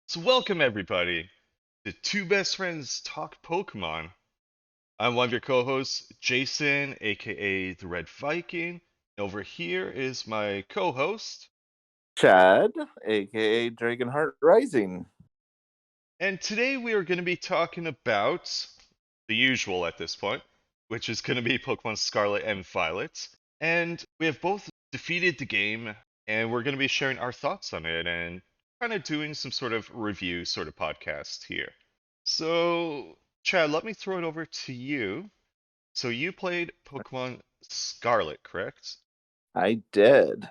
So welcome everybody to Two Best Friends Talk Pokemon. I'm one of your co-hosts, Jason, aka the Red Viking. Over here is my co-host, Chad, aka Dragonheart Rising. and today we are going to be talking about the usual at this point, which is going to be Pokemon Scarlet and Violet. And we have both defeated the game, and we're going to be sharing our thoughts on it and kind of doing some sort of review sort of podcast here. So, Chad, let me throw it over to you. So you played Pokemon Scarlet, correct? I did.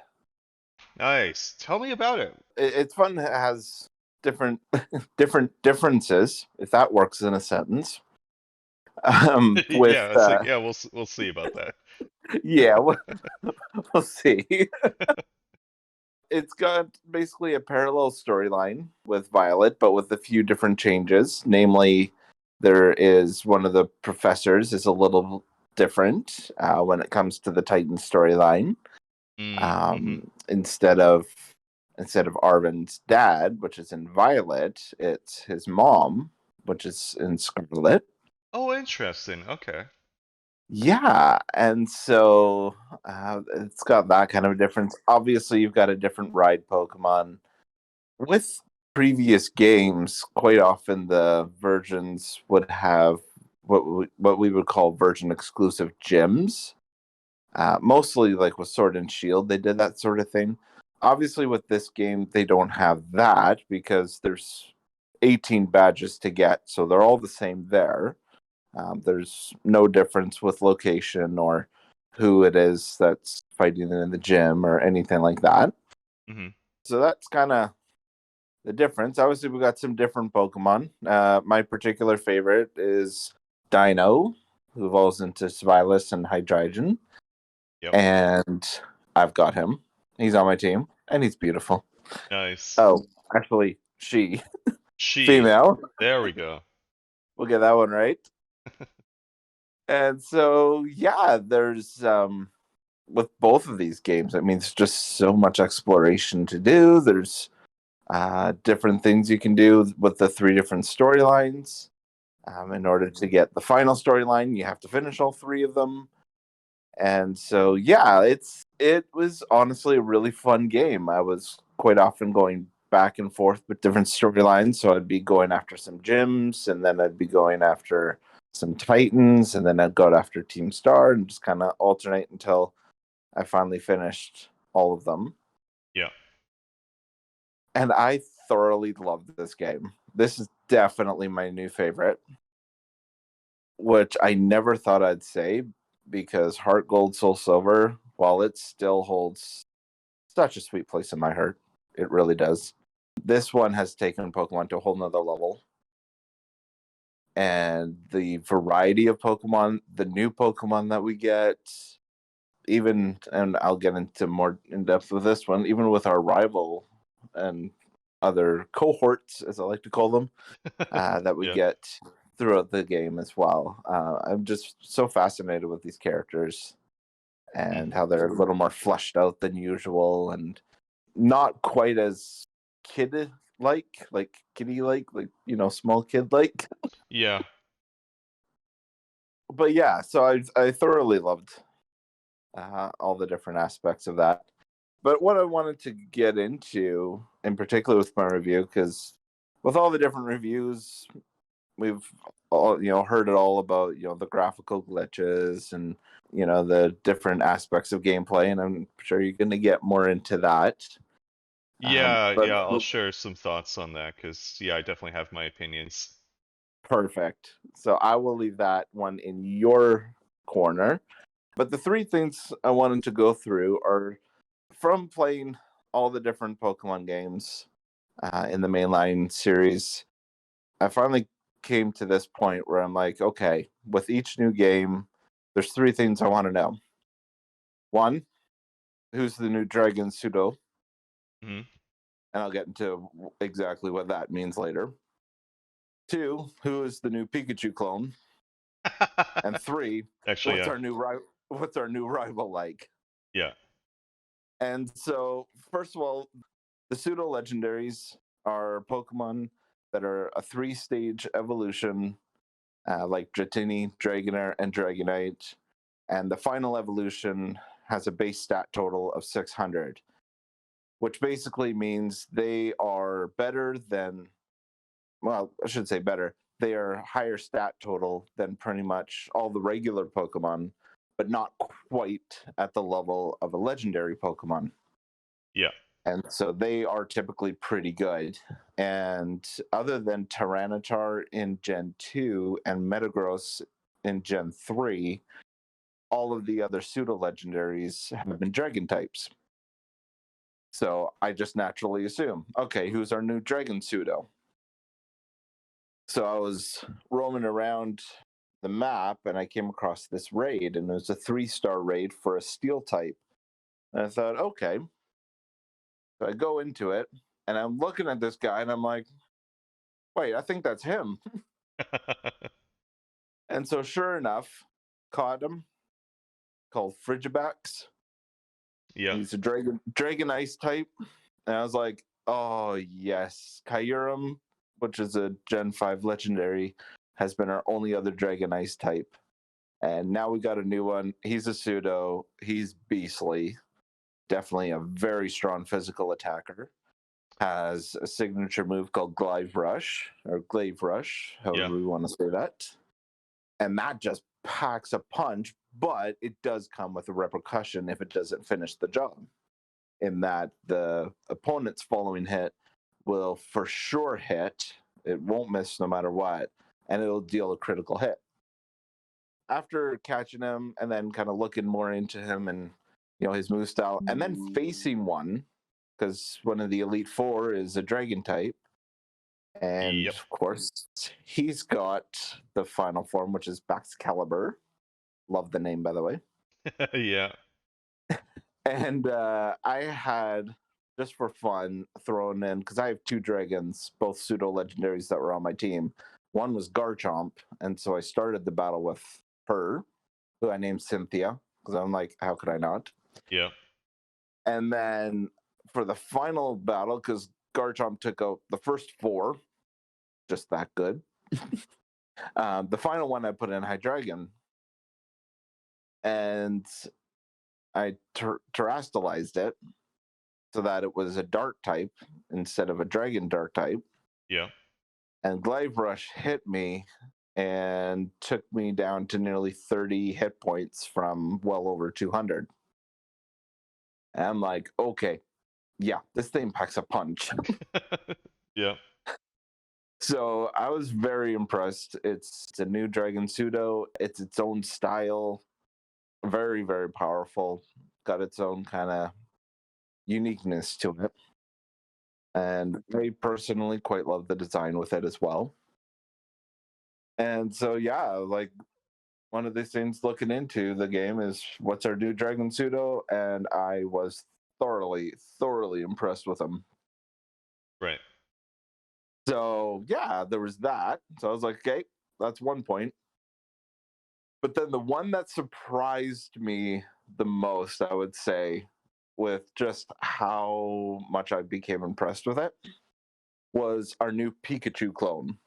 Nice. Tell me about it. It's fun. It has different different differences, if that works in a sentence. With Yeah, it's like yeah, we'll see about that. yeah, we'll see. It's got basically a parallel storyline with Violet, but with a few different changes. Namely, there is one of the professors is a little different when it comes to the Titan storyline. Mm-hmm. Instead of Arvin's dad, which is in Violet, it's his mom, which is in Scarlet. Oh, interesting. Okay. Yeah, and so it's got that kind of a difference. Obviously, you've got a different ride Pokemon. With previous games, quite often the versions would have what we would call version exclusive gyms. Mostly like with Sword and Shield, they did that sort of thing. Obviously, with this game, they don't have that because there's 18 badges to get, so they're all the same there. There's no difference with location or who it is that's fighting in the gym or anything like that. Mm-hmm. So that's kind of the difference. Obviously, we got some different Pokemon. My particular favorite is Dino, who evolves into Svilis and Hydreigon. Yep. And I've got him. He's on my team, and he's beautiful. Nice. Oh, actually, she, She. female. There we go. We'll get that one right. And so, yeah, there's with both of these games. I mean, it's just so much exploration to do. There's different things you can do with the three different storylines. In order to get the final storyline, you have to finish all three of them. And so yeah, it was honestly a really fun game. I was quite often going back and forth with different storylines. So I'd be going after some gyms, and then I'd be going after some Titans, and then I'd go after Team Star, and just kind of alternate until I finally finished all of them. Yeah. And I thoroughly loved this game. This is definitely my new favorite, which I never thought I'd say, because Heart Gold, Soul Silver, while it still holds such a sweet place in my heart, it really does. This one has taken Pokemon to a whole nother level. And the variety of Pokemon, the new Pokemon that we get, even, and I'll get into more in depth with this one, even with our rival and other cohorts, as I like to call them, that we Yeah. get throughout the game as well. I'm just so fascinated with these characters and Mm-hmm. how they're a little more fleshed out than usual and not quite as kid like kitty like small kid like. Yeah. But yeah, so I thoroughly loved all the different aspects of that. But what I wanted to get into, in particular with my review, because with all the different reviews, we've all heard it all about the graphical glitches and the different aspects of gameplay, and I'm sure you're going to get more into that. Yeah, But yeah, I'll share some thoughts on that because yeah, I definitely have my opinions. perfect. So I will leave that one in your corner. But the three things I wanted to go through are from playing all the different Pokemon games in the mainline series. I finally came to this point where I'm like, okay, with each new game, there's three things I want to know. One, who's the new Dragon Pseudo? Mm-hmm. And I'll get into exactly what that means later. Two, who is the new Pikachu clone? And three, Actually, what's yeah. our new what's our new rival like? Yeah. And so, first of all, the pseudo legendaries are Pokemon that are a 3-stage evolution, like Dratini, Dragonair, and Dragonite. And the final evolution has a base stat total of 600, which basically means they are better than, well, I should say better. They are higher stat total than pretty much all the regular Pokemon, but not quite at the level of a legendary Pokemon. Yeah. And so they are typically pretty good. And other than Tyranitar in Gen 2 and Metagross in Gen 3, all of the other pseudo legendaries have been dragon types. So I just naturally assume, okay, who's our new dragon pseudo? So I was roaming around the map and I came across this raid, and it was a 3-star raid for a steel type. And I thought, okay. So I go into it and I'm looking at this guy and I'm like, wait, I think that's him. And so sure enough, caught him, called Frigibax. Yeah. He's a dragon ice type. And I was like, oh yes, Kyurem, which is a Gen 5 legendary, has been our only other dragon ice type. And now we got a new one. He's a pseudo. He's beastly. Definitely a very strong physical attacker. Has a signature move called Glaive Rush, or Glaive Rush, Yeah. however we want to say that. And that just packs a punch, but it does come with a repercussion if it doesn't finish the job. In that the opponent's following hit will for sure hit. It won't miss no matter what, and it'll deal a critical hit. After catching him and then kind of looking more into him and his move style, and then facing one, because one of the Elite Four is a dragon type, and Yep. of course he's got the final form, which is Baxcalibur. Love the name, by the way. Yeah. And I had, just for fun, thrown in, because I have 2 dragons, both pseudo legendaries that were on my team. One was Garchomp, and so I started the battle with her, who I named Cynthia, because I'm like, how could I not? Yeah. And then for the final battle, because Garchomp took out the first 4, just that good. The final one I put in Hydreigon, and I terastallized it so that it was a dark type instead of a dragon dark type. Yeah. And Glaive Rush hit me and took me down to nearly 30 hit points from well over 200. And I'm like, okay, yeah, this thing packs a punch. Yeah. So I was very impressed. It's a new Dragon Pseudo. It's its own style. Very, very powerful. Got its own kind of uniqueness to it. And I personally quite love the design with it as well. And so, yeah, like one of these things looking into the game is what's our new Dragon Pseudo, and I was thoroughly, thoroughly impressed with him. Right. So, yeah, there was that. So I was like, okay, that's one point. But then the one that surprised me the most, I would say, with just how much I became impressed with it, was our new Pikachu clone.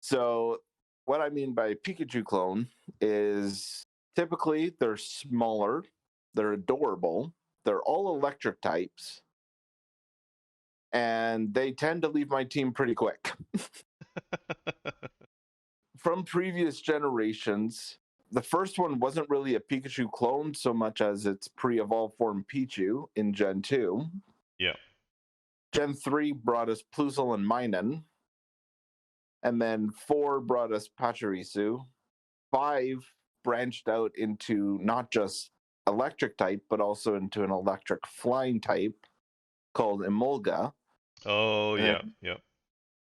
So, what I mean by Pikachu clone is typically they're smaller, they're adorable, they're all electric types, and they tend to leave my team pretty quick. From previous generations, the first one wasn't really a Pikachu clone so much as its pre-evolved form Pichu in Gen 2. Yeah. Gen 3 brought us Plusle and Minun. And then 4 brought us Pachirisu. 5 branched out into not just electric type, but also into an electric flying type called Emolga. Oh, And yeah. Yeah.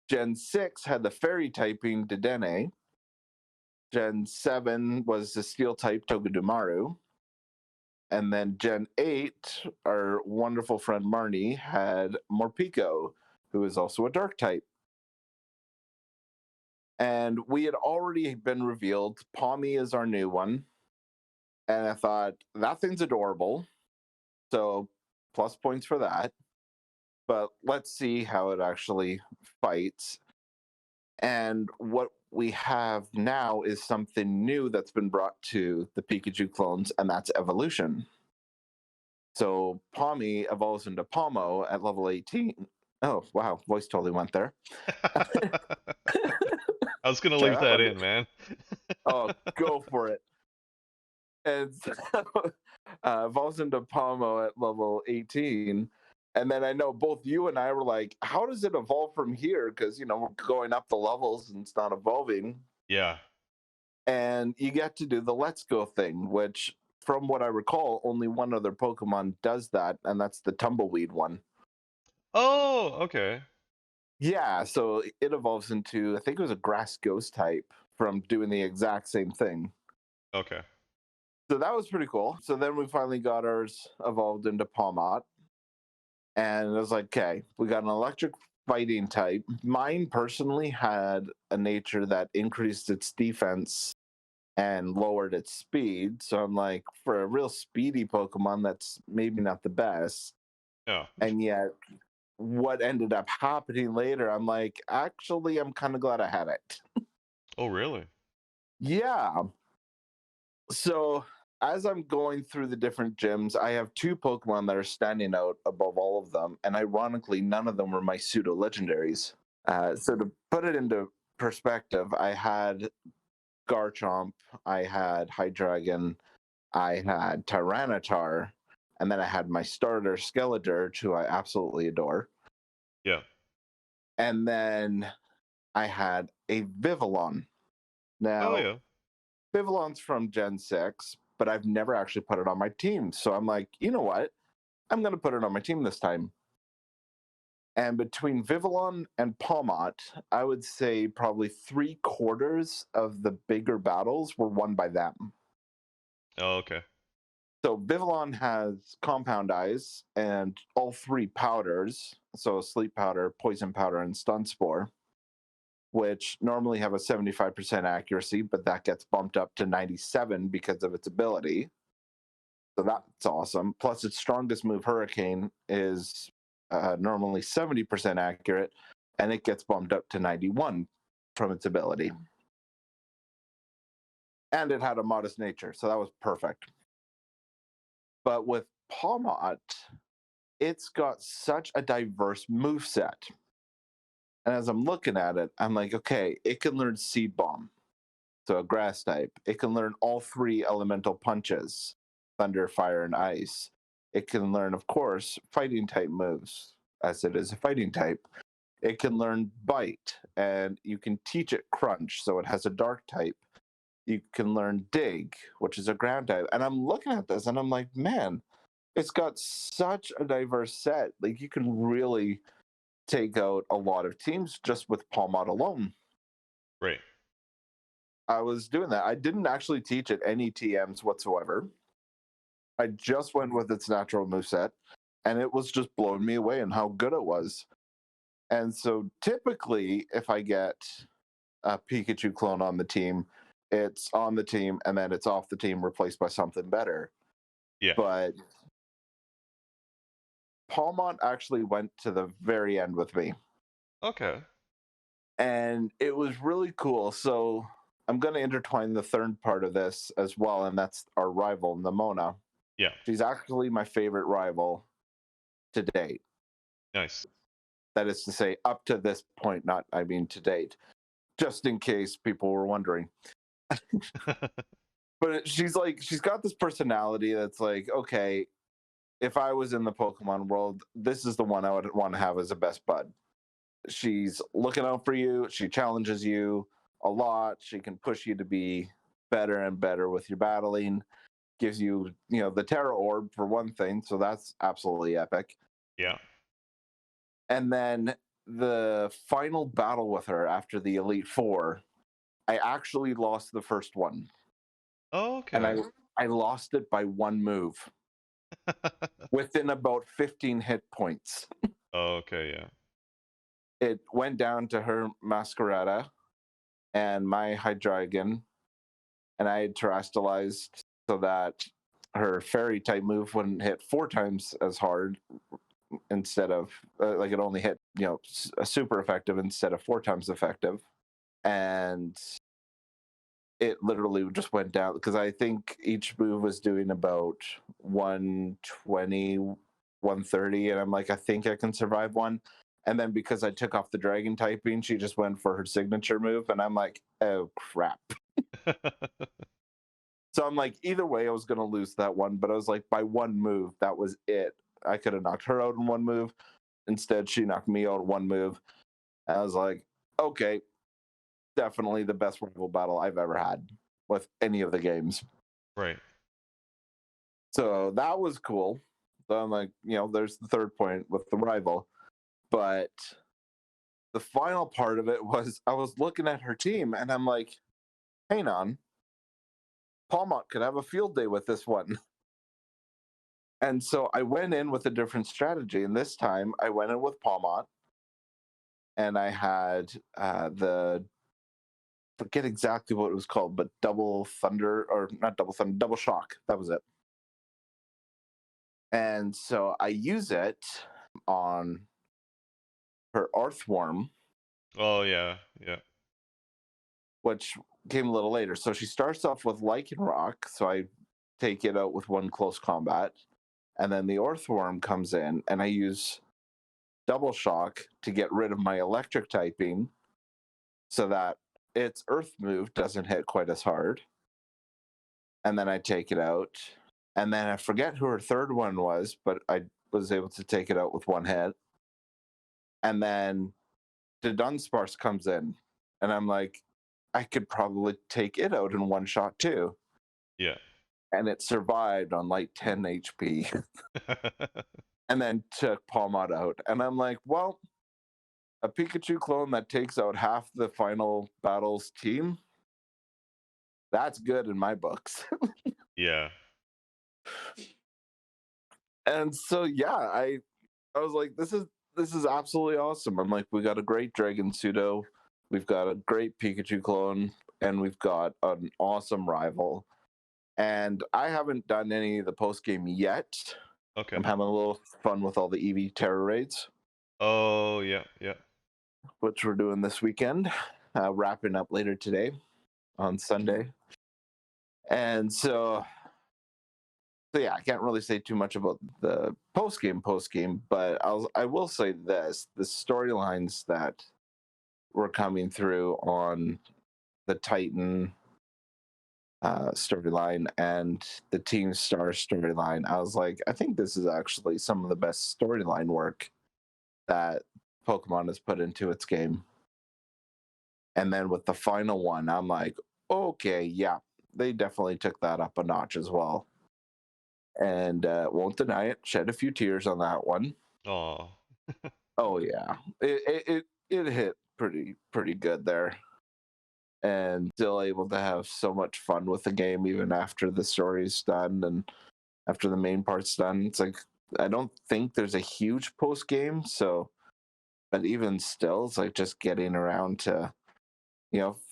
Gen 6 had the fairy typing Dedenne. Gen 7 was the steel type Togedemaru. And then Gen 8, our wonderful friend Marnie had Morpeko, who is also a dark type. And we had already been revealed. Palmy is our new one. And I thought, that thing's adorable. So plus points for that. but let's see how it actually fights. And what we have now is something new that's been brought to the Pikachu clones, and that's evolution. So Palmy evolves into Palmo at level 18. Oh, wow. Voice totally went there. I was gonna Try leave that that one. in, man. Oh, go for it. And so, evolves into Palmo at level 18. And then I know both you and I were like, how does it evolve from here? Because, we're going up the levels and it's not evolving. Yeah. And you get to do the let's go thing, which, from what I recall, only one other Pokemon does that, and that's the Tumbleweed one. Oh, okay. Yeah, so it evolves into, I think it was a grass ghost type from doing the exact same thing. Okay. So that was pretty cool. So then we finally got ours evolved into Palmot. And it was like, okay, we got an electric fighting type. Mine personally had a nature that increased its defense and lowered its speed. So I'm like, for a real speedy Pokemon, that's maybe not the best. Yeah. And yet, what ended up happening later, I'm like, actually, I'm kind of glad I had it. Oh, really? Yeah. So as I'm going through the different gyms, I have two Pokemon that are standing out above all of them. And ironically, none of them were my pseudo legendaries. So to put it into perspective, I had Garchomp, I had Hydreigon, I had Tyranitar, and then I had my starter Skeledirge, who I absolutely adore. Yeah. And then I had a Vivillon. Oh, Now, yeah. Vivillon's from Gen 6, but I've never actually put it on my team. So I'm like, you know what? I'm going to put it on my team this time. And between Vivillon and Palmot, I would say probably 3/4 of the bigger battles were won by them. Oh, okay. So Vivillon has Compound Eyes and all three powders. So Sleep Powder, Poison Powder, and Stun Spore, which normally have a 75% accuracy, but that gets bumped up to 97 because of its ability. So that's awesome. Plus, its strongest move, Hurricane, is normally 70% accurate, and it gets bumped up to 91 from its ability. And it had a modest nature, so that was perfect. But with Palmot, it's got such a diverse move set. And as I'm looking at it, I'm like, okay, it can learn Seed Bomb, so a grass type. It can learn all three elemental punches, thunder, fire, and ice. It can learn, of course, fighting type moves, as it is a fighting type. It can learn bite, and you can teach it crunch, so it has a dark type. You can learn dig, which is a ground type. And I'm looking at this and I'm like, man, it's got such a diverse set. Like, you can really take out a lot of teams just with Palmot alone. Right. I was doing that. I didn't actually teach it any TMs whatsoever. I just went with its natural moveset, and it was just blowing me away and how good it was. And so typically, if I get a Pikachu clone on the team, it's on the team and then it's off the team, replaced by something better. Yeah. But Palmont actually went to the very end with me, Okay. and it was really cool. So I'm going to intertwine the third part of this as well, and that's our rival, Nimona. Yeah. She's actually my favorite rival to date. Nice. That is to say, up to this point, not, I mean, to date, just in case people were wondering. But she's got this personality that's like, okay, if I was in the Pokemon world, this is the one I would want to have as a best bud. She's looking out for you. She challenges you a lot. She can push you to be better and better with your battling. Gives you, the Terra Orb for one thing, so that's absolutely epic. Yeah. And then the final battle with her after the Elite Four, I actually lost the first one, Oh, and okay. I lost it by one move within about 15 hit points. Oh, okay, yeah. It went down to her Masquerada and my Hydreigon, and I had terastallized so that her fairy type move wouldn't hit 4 times as hard, instead of like it only hit a super effective instead of 4 times effective, and it literally just went down because I think each move was doing about 120, 130, and I'm like, I think I can survive one. And then because I took off the dragon typing, she just went for her signature move, and I'm like, oh crap. So I'm like, either way, I was going to lose that one, but I was like, by one move, that was it. I could have knocked her out in one move. Instead, she knocked me out in one move. And I was like, okay, definitely the best rival battle I've ever had with any of the games. Right. So that was cool. So I'm like, there's the third point with the rival. But the final part of it was I was looking at her team and I'm like, hang on, Palmont could have a field day with this one. And so I went in with a different strategy. And this time I went in with Palmont and I had forget exactly what it was called, but double thunder, or not double thunder, double shock. That was it. And so I use it on her Earthworm, Oh yeah, yeah, which came a little later. So she starts off with Lichen Rock, so I take it out with one close combat, and then the Earthworm comes in, and I use Double Shock to get rid of my electric typing, so that its Earth move doesn't hit quite as hard. And then I take it out, and then I forget who her third one was, but I was able to take it out with one hit. And then the Dunsparce comes in, and I'm like, I could probably take it out in one shot too. yeah. And it survived on like 10 HP and then took Palmot out. And I'm like, well, a Pikachu clone that takes out half the final battle's team, that's good in my books. Yeah. And so yeah, I was like, this is absolutely awesome. I'm like, we got a great Dragon Pseudo, we've got a great Pikachu clone, and we've got an awesome rival. And I haven't done any of the post game yet. Okay. I'm having a little fun with all the EV terror raids, Oh yeah, yeah. which we're doing this weekend, wrapping up later today on Sunday. And so yeah, I can't really say too much about the post game, but I will say this: the storylines that were coming through on the Titan storyline and the Team Star storyline, I was like, I think this is actually some of the best storyline work that Pokemon has put into its game. And then with the final one, I'm like, okay, yeah, they definitely took that up a notch as well. And won't deny it, shed a few tears on that one. Oh. Oh yeah, it hit pretty good there, and still able to have so much fun with the game even after the story's done and after the main part's done. It's like I don't think there's a huge post game, so but even still, it's like just getting around to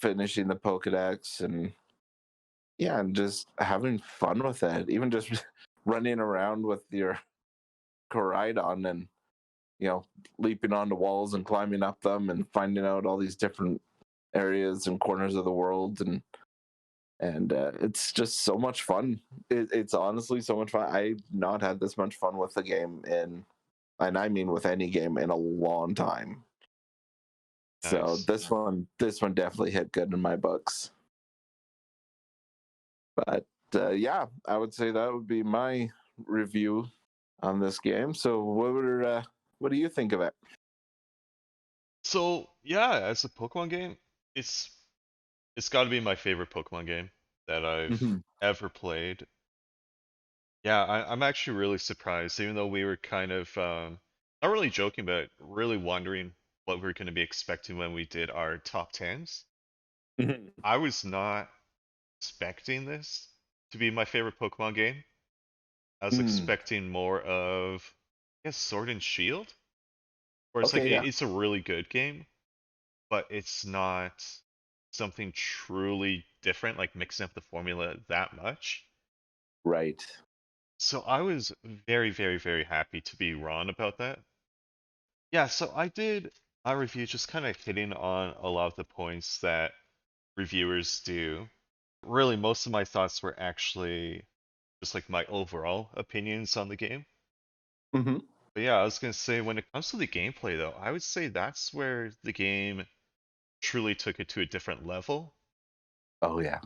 finishing the Pokedex and yeah, and just having fun with it. Even just running around with your Koraidon and you know leaping onto walls and climbing up them and finding out all these different areas and corners of the world and it's just so much fun. It's honestly so much fun. I've not had this much fun with the game and I mean with any game in a long time. So Nice. this one definitely hit good in my books. But yeah, I would say that would be my review on this game. So what do you think of it? So yeah, as a Pokemon game, it's it's got to be my favorite Pokemon game that I've Mhm. ever played. Yeah, I'm actually really surprised, even though we were kind of not really joking, but really wondering what we were going to be expecting when we did our top tens. Mhm. I was not expecting this to be my favorite Pokemon game. I was Mm. expecting more of, I guess, Sword and Shield, where it's like Okay, yeah. it's a really good game, but it's not something truly different, like mixing up the formula that much. Right. So I was very, very, very happy to be wrong about that. Yeah, so I did a review just kind of hitting on a lot of the points that reviewers do. Really, most of my thoughts were actually just like my overall opinions on the game. Hmm. But yeah, I was gonna say when it comes to the gameplay though, I would say that's where the game truly took it to a different level. Oh yeah.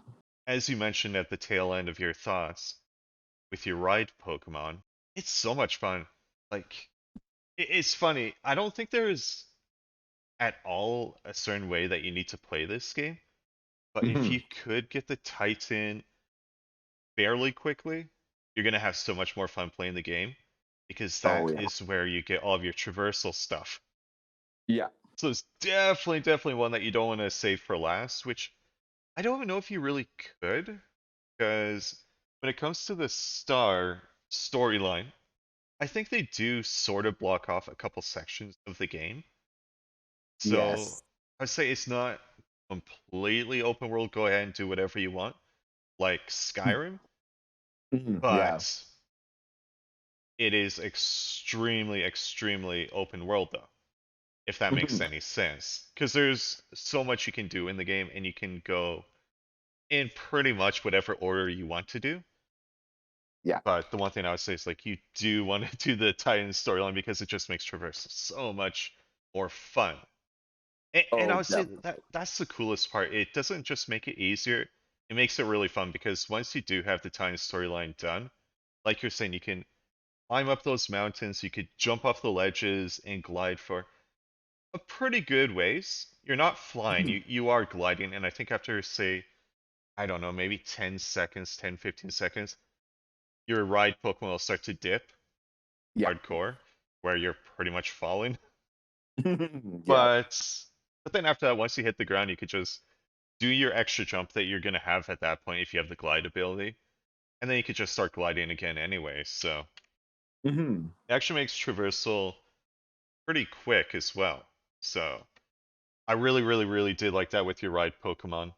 As you mentioned at the tail end of your thoughts with your ride Pokemon, it's so much fun. Like, it's funny. I don't think there's at all a certain way that you need to play this game, but if Hmm. you could get the Titan fairly quickly, you're gonna have so much more fun playing the game because Oh that yeah. is where you get all of your traversal stuff. Yeah. So it's definitely, definitely one that you don't want to save for last, which I don't even know if you really could, because when it comes to the Star storyline, I think they do sort of block off a couple sections of the game. So Yes. I'd say it's not completely open world, go ahead and do whatever you want, like Skyrim, Hmm. Yeah. but it is extremely, extremely open world though, if that makes Hmm. any sense. Because there's so much you can do in the game, and you can go in pretty much whatever order you want to do. Yeah. But the one thing I would say is like you do want to do the Titan storyline because it just makes traversal so much more fun. And I Oh would say that definitely. that's the coolest part. It doesn't just make it easier, it makes it really fun because once you do have the Titan storyline done, like you're saying, you can climb up those mountains, you could jump off the ledges and glide for a pretty good ways. You're not flying, Mhm. you are gliding, and I think after say, I don't know, maybe 10 seconds, 10, 15 seconds, your ride Pokemon will start to dip Yeah. hardcore, where you're pretty much falling. Yeah. But but then after that, once you hit the ground, you could just do your extra jump that you're gonna have at that point if you have the glide ability, and then you could just start gliding again anyway. So Hmm. it actually makes traversal pretty quick as well. So I really, really, really did like that with your ride Pokemon.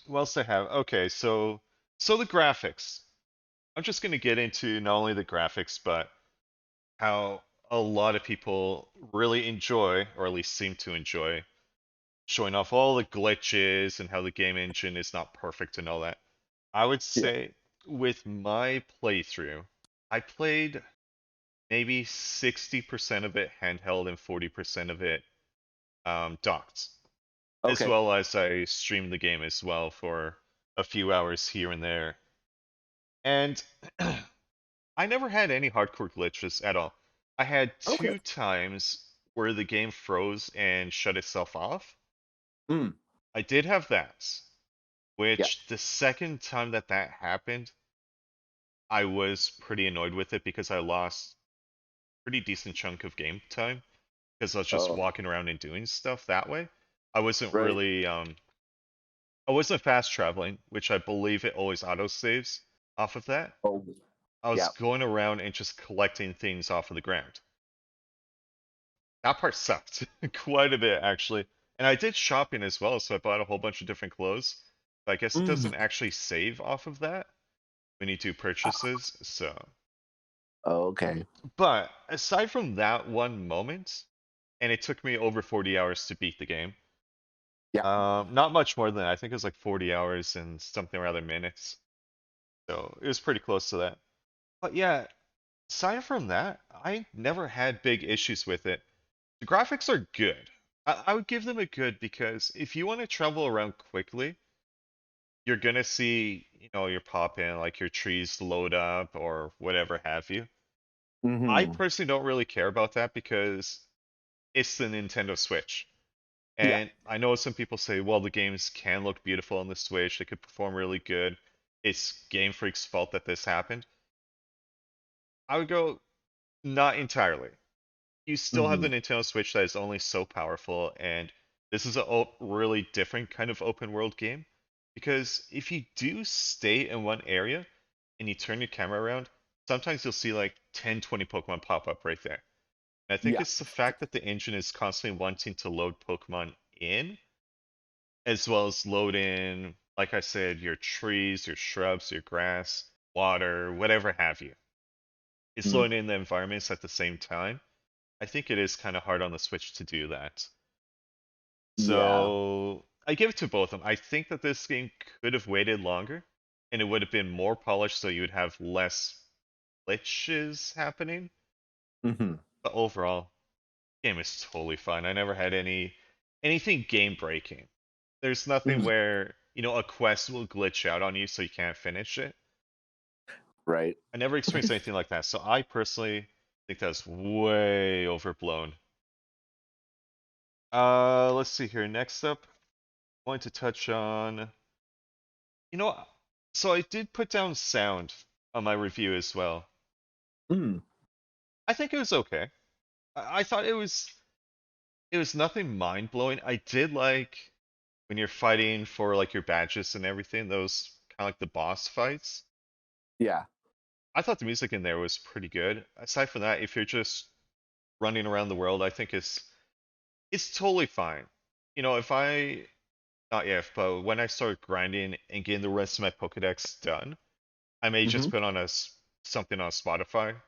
What else I have? Okay, so the graphics. I'm just gonna get into not only the graphics, but how a lot of people really enjoy, or at least seem to enjoy, showing off all the glitches and how the game engine is not perfect and all that. I would Yeah. say with my playthrough, I played maybe 60% of it handheld and 40% of it docked, as Okay. well as I streamed the game as well for a few hours here and there. And I never had any hardcore glitches at all. I had Okay. two times where the game froze and shut itself off. Mm. I did have that, Yeah. which the second time that that happened, I was pretty annoyed with it because I lost pretty decent chunk of game time because I was just Oh. walking around and doing stuff that way. I wasn't Right. really I wasn't fast traveling, which I believe it always auto saves off of that. Oh. I was Yeah. going around and just collecting things off of the ground. That part sucked quite a bit actually. And I did shopping as well, so I bought a whole bunch of different clothes. But I guess it Hmm. doesn't actually save off of that when you do purchases. So, Okay. but aside from that one moment, and it took me over 40 hours to beat the game. Yeah. Not much more than that. I think it was like 40 hours and something or other minutes. So it was pretty close to that. But yeah, aside from that, I never had big issues with it. The graphics are good. I would give them a good because if you want to travel around quickly, you're gonna see, your pop in, like your trees load up or whatever have you. I Hmm. personally don't really care about that because it's the Nintendo Switch. Yeah. And I know some people say, well, the games can look beautiful on the Switch, they could perform really good. It's Game Freak's fault that this happened. I would go, not entirely. You still have Hmm. the Nintendo Switch that is only so powerful, and this is a really different kind of open world game. Because if you do stay in one area and you turn your camera around, sometimes you'll see like 10, 20 Pokemon pop up right there. And I think Yeah. it's the fact that the engine is constantly wanting to load Pokemon in, as well as load in, like I said, your trees, your shrubs, your grass, water, whatever have you. it's Mm. loading in the environments at the same time. I think it is kind of hard on the Switch to do that. Yeah. So I give it to both of them. I think that this game could have waited longer, and it would have been more polished, so you would have less glitches happening. Hmm. But overall, game is totally fine. I never had anything game breaking. There's nothing Mm. where, a quest will glitch out on you so you can't finish it. Right. I never experienced anything like that. So I personally think that's way overblown. Let's see here. Next up, I want to touch on, you know, so I did put down sound on my review as well. Mm. I think it was okay. I thought it was nothing mind blowing. I did like when you're fighting for like your badges and everything, those kind of like the boss fights. Yeah. I thought the music in there was pretty good. Aside from that, if you're just running around the world, I think it's totally fine. If I not yet, but when I start grinding and getting the rest of my Pokedex done, I may just Hmm. put on something on Spotify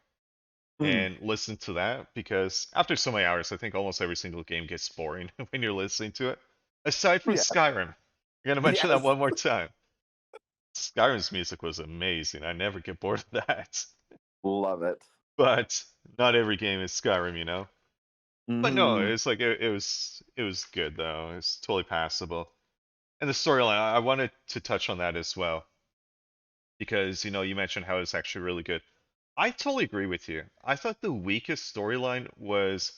Mm. and listen to that because after so many hours, I think almost every single game gets boring when you're listening to it. Aside from Yeah. Skyrim, I'm gonna mention that Yes. one more time. Skyrim's music was amazing. I never get bored of that. Love it. But not every game is Skyrim. But no, Hmm. it's like it was good though. It's totally passable. And the storyline, I wanted to touch on that as well because you mentioned how it's actually really good. I totally agree with you. I thought the weakest storyline was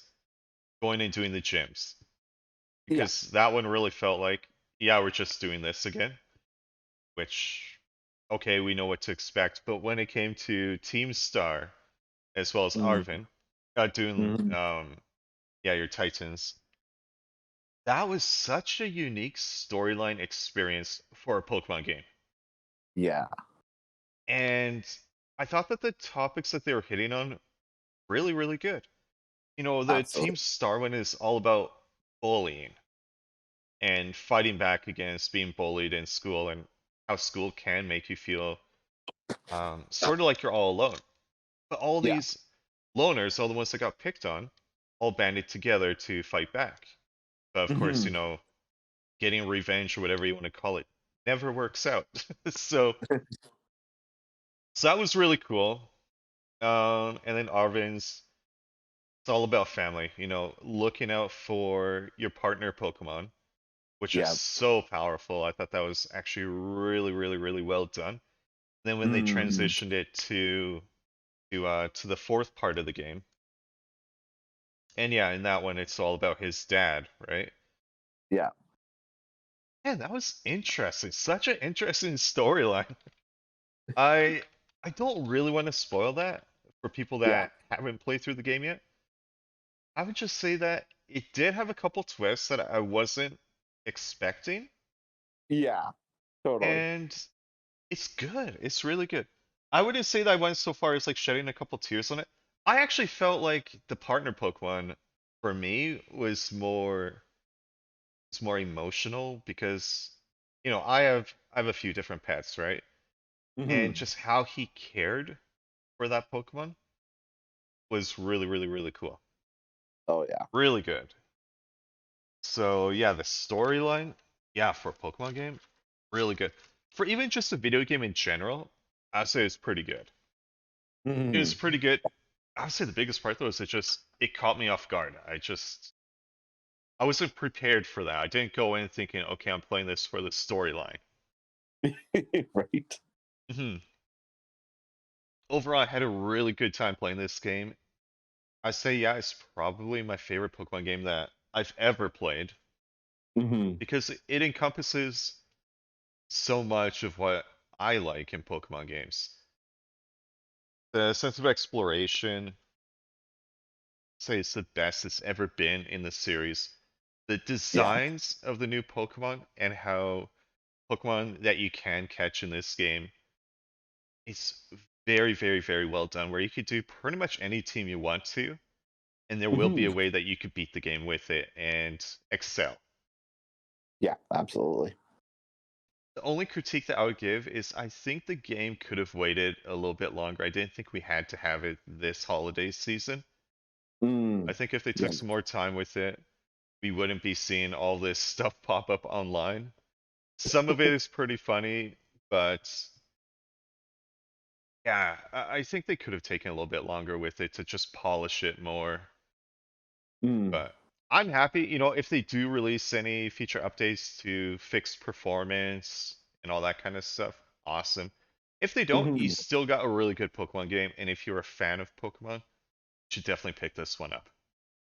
going and doing the gyms Yeah. because that one really felt like, yeah, we're just doing this again, which okay, we know what to expect. But when it came to Team Star as well as Mm. Arvin, doing Hmm. yeah, your Titans, that was such a unique storyline experience for a Pokemon game. Yeah. And I thought that the topics that they were hitting on really, really good. The Team Absolutely. Star one is all about bullying and fighting back against being bullied in school and how school can make you feel sort of like you're all alone. But all Yeah. these loners, all the ones that got picked on, all banded together to fight back. But of course, Hmm. getting revenge or whatever you want to call it never works out. So that was really cool. And then Arvin's, it's all about family, looking out for your partner Pokemon, which is Yeah. so powerful. I thought that was actually really, really, really well done. Then when they Hmm. transitioned it to the fourth part of the game, and yeah, in that one it's all about his dad, right? Yeah. Man, that was interesting. Such an interesting storyline. I I don't really want to spoil that for people Yeah. that haven't played through the game yet. I would just say that it did have a couple twists that I wasn't expecting, Yeah. Totally. and it's good. It's really good. I wouldn't say that I went so far as like shedding a couple tears on it. I actually felt like the partner Pokemon for me was more emotional because I have a few different pets, right? And Hmm. just how he cared for that Pokemon was really, really, really cool. Oh yeah. Really good. So yeah, the storyline, yeah, for a Pokemon game, really good. For even just a video game in general, I'd say it's pretty good. It was Hmm. pretty good. I would say the biggest part though is it caught me off guard. I wasn't prepared for that. I didn't go in thinking, okay, I'm playing this for the storyline. Right. Hmm. Overall, I had a really good time playing this game. I say, yeah, it's probably my favorite Pokemon game that I've ever played Hmm. because it encompasses so much of what I like in Pokemon games. The sense of exploration, say it's the best it's ever been in the series. The Yeah. designs of the new Pokemon and how Pokemon that you can catch in this game is very, very, very well done, where you could do pretty much any team you want to, and there will be Hmm. a way that you could beat the game with it and excel. Yeah. Absolutely. The only critique that I would give is I think the game could have waited a little bit longer. I didn't think we had to have it this holiday season. I Mm, think if they yeah. took some more time with it, we wouldn't be seeing all this stuff pop up online. Some of it is pretty funny, but yeah, I think they could have taken a little bit longer with it to just polish it more. Mm, But I'm happy, if they do release any feature updates to fix performance and all that kind of stuff, awesome. If they don't, you mhm. still got a really good Pokemon game, and if you're a fan of Pokemon, you should definitely pick this one up.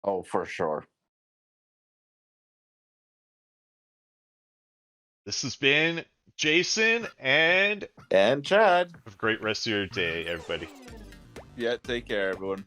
Oh, for sure. This has been Jason, and And Chad. have a great rest of your day, everybody. Yeah, take care, everyone.